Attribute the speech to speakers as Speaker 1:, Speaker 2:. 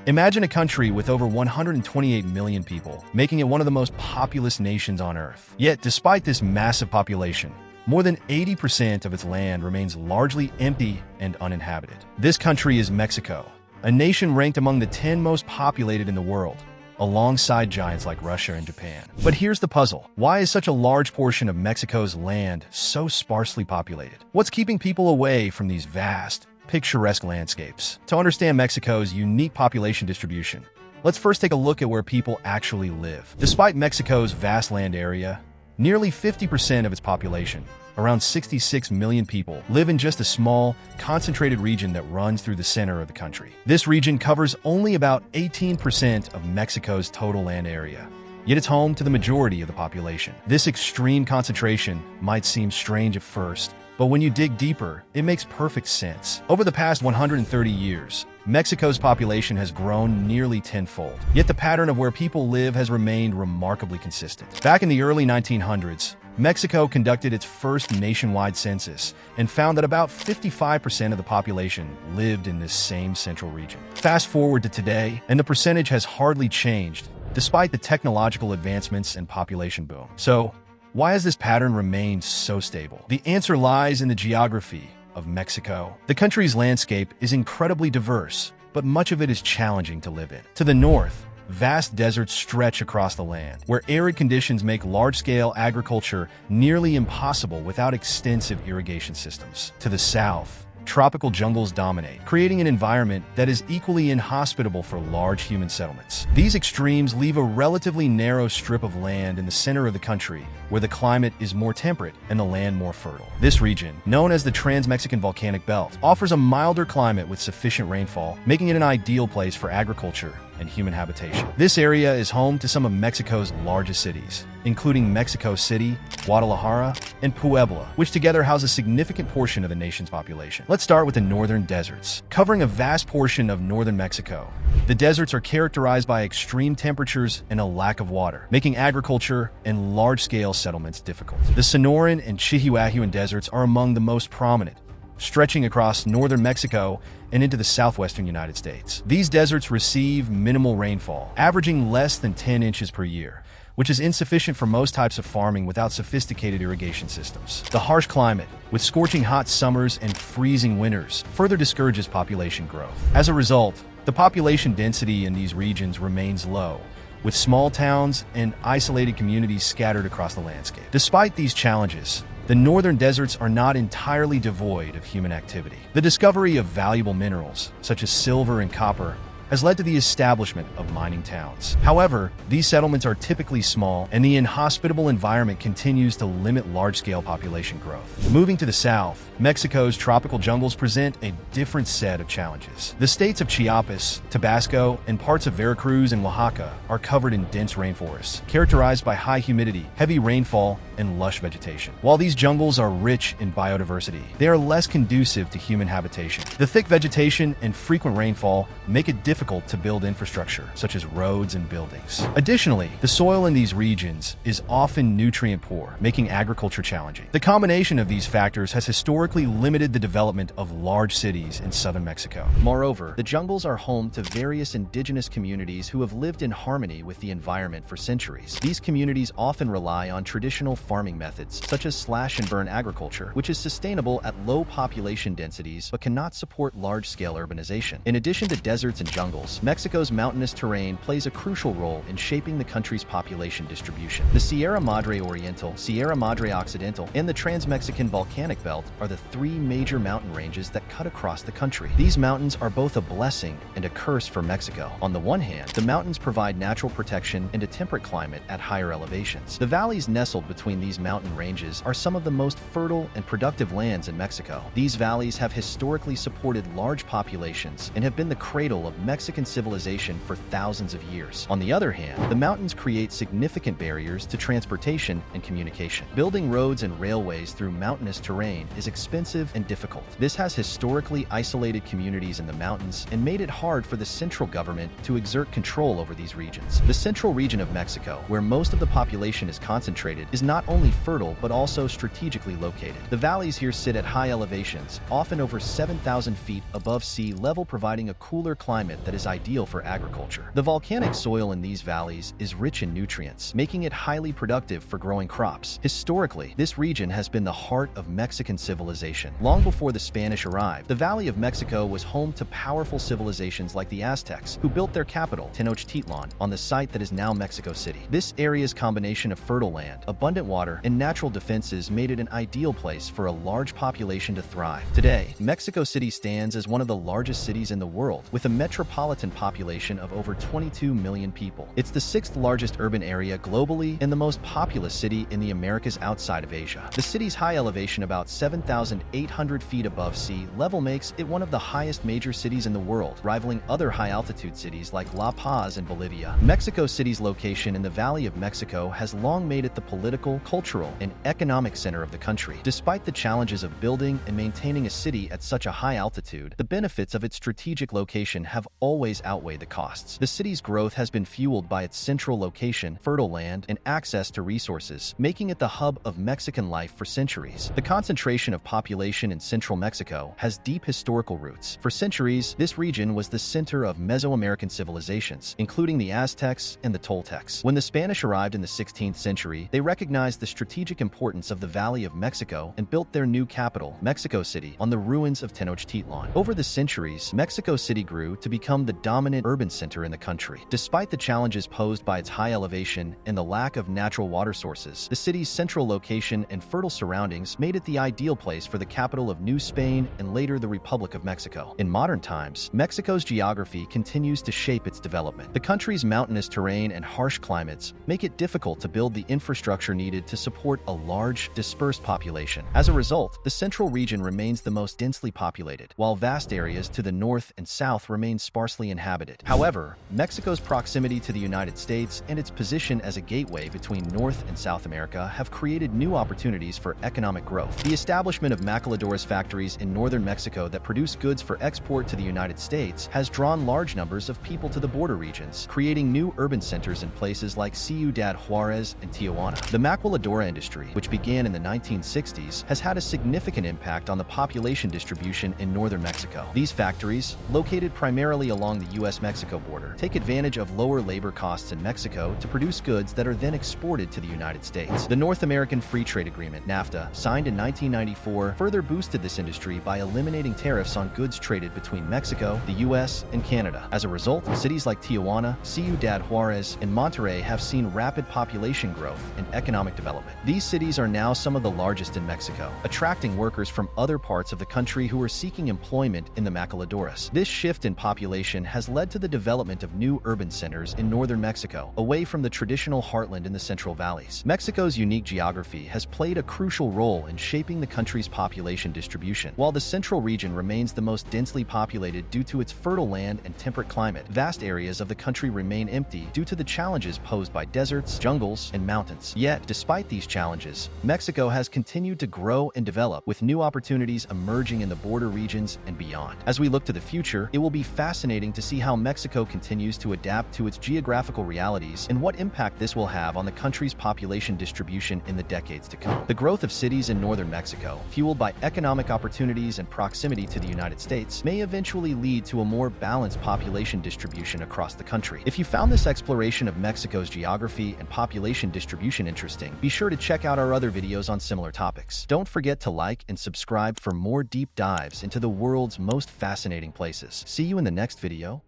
Speaker 1: Imagine a country with over 128 million people, making it one of the most populous nations on Earth. Yet, despite this massive population, more than 80% of its land remains largely empty and uninhabited. This country is Mexico, a nation ranked among the 10 most populated in the world, alongside giants like Russia and Japan. But here's the puzzle. Why is such a large portion of Mexico's land so sparsely populated? What's keeping people away from these vast, picturesque landscapes? To understand Mexico's unique population distribution, let's first take a look at where people actually live. Despite Mexico's vast land area, nearly 50% of its population, around 66 million people, live in just a small, concentrated region that runs through the center of the country. This region covers only about 18% of Mexico's total land area, yet it's home to the majority of the population. This extreme concentration might seem strange at first, but when you dig deeper, it makes perfect sense. Over the past 130 years, Mexico's population has grown nearly tenfold, yet the pattern of where people live has remained remarkably consistent. Back in the early 1900s, Mexico conducted its first nationwide census and found that about 55% of the population lived in this same central region. Fast forward to today, and the percentage has hardly changed, despite the technological advancements and population boom. So, why has this pattern remained so stable? The answer lies in the geography of Mexico. The country's landscape is incredibly diverse, but much of it is challenging to live in. To the north, vast deserts stretch across the land, where arid conditions make large-scale agriculture nearly impossible without extensive irrigation systems. To the south, tropical jungles dominate, creating an environment that is equally inhospitable for large human settlements. These extremes leave a relatively narrow strip of land in the center of the country, where the climate is more temperate and the land more fertile. This region, known as the Trans-Mexican Volcanic Belt, offers a milder climate with sufficient rainfall, making it an ideal place for agriculture and human habitation. This area is home to some of Mexico's largest cities, including Mexico City, Guadalajara, and Puebla, which together house a significant portion of the nation's population. Let's start with the northern deserts. Covering a vast portion of northern Mexico, the deserts are characterized by extreme temperatures and a lack of water, making agriculture and large-scale settlements difficult. The Sonoran and Chihuahuan deserts are among the most prominent, stretching across northern Mexico and into the southwestern United States. These deserts receive minimal rainfall, averaging less than 10 inches per year, which is insufficient for most types of farming without sophisticated irrigation systems. The harsh climate, with scorching hot summers and freezing winters, further discourages population growth. As a result, the population density in these regions remains low, with small towns and isolated communities scattered across the landscape. Despite these challenges, the northern deserts are not entirely devoid of human activity. The discovery of valuable minerals, such as silver and copper, has led to the establishment of mining towns. However, these settlements are typically small, and the inhospitable environment continues to limit large-scale population growth. Moving to the south, Mexico's tropical jungles present a different set of challenges. The states of Chiapas, Tabasco, and parts of Veracruz and Oaxaca are covered in dense rainforests, characterized by high humidity, heavy rainfall, and lush vegetation. While these jungles are rich in biodiversity, they are less conducive to human habitation. The thick vegetation and frequent rainfall make it difficult to build infrastructure, such as roads and buildings. Additionally, the soil in these regions is often nutrient poor, making agriculture challenging. The combination of these factors has historically limited the development of large cities in southern Mexico. Moreover, the jungles are home to various indigenous communities who have lived in harmony with the environment for centuries. These communities often rely on traditional farming methods, such as slash-and-burn agriculture, which is sustainable at low population densities but cannot support large-scale urbanization. In addition to deserts and jungles, Mexico's mountainous terrain plays a crucial role in shaping the country's population distribution. The Sierra Madre Oriental, Sierra Madre Occidental, and the Trans-Mexican Volcanic Belt are the three major mountain ranges that cut across the country. These mountains are both a blessing and a curse for Mexico. On the one hand, the mountains provide natural protection and a temperate climate at higher elevations. The valleys nestled between these mountain ranges are some of the most fertile and productive lands in Mexico. These valleys have historically supported large populations and have been the cradle of Mexican civilization for thousands of years. On the other hand, the mountains create significant barriers to transportation and communication. Building roads and railways through mountainous terrain is expensive and difficult. This has historically isolated communities in the mountains and made it hard for the central government to exert control over these regions. The central region of Mexico, where most of the population is concentrated, is not only fertile but also strategically located. The valleys here sit at high elevations, often over 7,000 feet above sea level, providing a cooler climate that is ideal for agriculture. The volcanic soil in these valleys is rich in nutrients, making it highly productive for growing crops. Historically, this region has been the heart of Mexican civilization. Long before the Spanish arrived, the Valley of Mexico was home to powerful civilizations like the Aztecs, who built their capital, Tenochtitlan, on the site that is now Mexico City. This area's combination of fertile land, abundant water, and natural defenses made it an ideal place for a large population to thrive. Today, Mexico City stands as one of the largest cities in the world, with a metropolitan population of over 22 million people. It's the sixth largest urban area globally and the most populous city in the Americas outside of Asia. The city's high elevation, about 7,800 feet above sea level, makes it one of the highest major cities in the world, rivaling other high-altitude cities like La Paz in Bolivia. Mexico City's location in the Valley of Mexico has long made it the political, cultural, and economic center of the country. Despite the challenges of building and maintaining a city at such a high altitude, the benefits of its strategic location have always outweighed the costs. The city's growth has been fueled by its central location, fertile land, and access to resources, making it the hub of Mexican life for centuries. The concentration of population in central Mexico has deep historical roots. For centuries, this region was the center of Mesoamerican civilizations, including the Aztecs and the Toltecs. When the Spanish arrived in the 16th century, they recognized the strategic importance of the Valley of Mexico and built their new capital, Mexico City, on the ruins of Tenochtitlan. Over the centuries, Mexico City grew to become the dominant urban center in the country. Despite the challenges posed by its high elevation and the lack of natural water sources, the city's central location and fertile surroundings made it the ideal place for the capital of New Spain and later the Republic of Mexico. In modern times, Mexico's geography continues to shape its development. The country's mountainous terrain and harsh climates make it difficult to build the infrastructure needed to support a large, dispersed population. As a result, the central region remains the most densely populated, while vast areas to the north and south remain sparsely inhabited. However, Mexico's proximity to the United States and its position as a gateway between North and South America have created new opportunities for economic growth. The establishment of maquiladoras factories in northern Mexico that produce goods for export to the United States has drawn large numbers of people to the border regions, creating new urban centers in places like Ciudad Juarez and Tijuana. The maquiladora industry, which began in the 1960s, has had a significant impact on the population distribution in northern Mexico. These factories, located primarily along the U.S.-Mexico border, take advantage of lower labor costs in Mexico to produce goods that are then exported to the United States. The North American Free Trade Agreement, NAFTA, signed in 1994, further boosted this industry by eliminating tariffs on goods traded between Mexico, the U.S., and Canada. As a result, cities like Tijuana, Ciudad Juarez, and Monterrey have seen rapid population growth and economic development. These cities are now some of the largest in Mexico, attracting workers from other parts of the country who are seeking employment in the maquiladoras. This shift in population has led to the development of new urban centers in northern Mexico, away from the traditional heartland in the Central Valleys. Mexico's unique geography has played a crucial role in shaping the country's population distribution. While the central region remains the most densely populated due to its fertile land and temperate climate, vast areas of the country remain empty due to the challenges posed by deserts, jungles, and mountains. Yet, despite these challenges, Mexico has continued to grow and develop, with new opportunities emerging in the border regions and beyond. As we look to the future, it will be fascinating to see how Mexico continues to adapt to its geographical realities and what impact this will have on the country's population distribution in the decades to come. The growth of cities in northern Mexico, fueled by economic opportunities and proximity to the United States, may eventually lead to a more balanced population distribution across the country. If you found this exploration of Mexico's geography and population distribution interesting, be sure to check out our other videos on similar topics. Don't forget to like and subscribe for more deep dives into the world's most fascinating places. See you in the next video.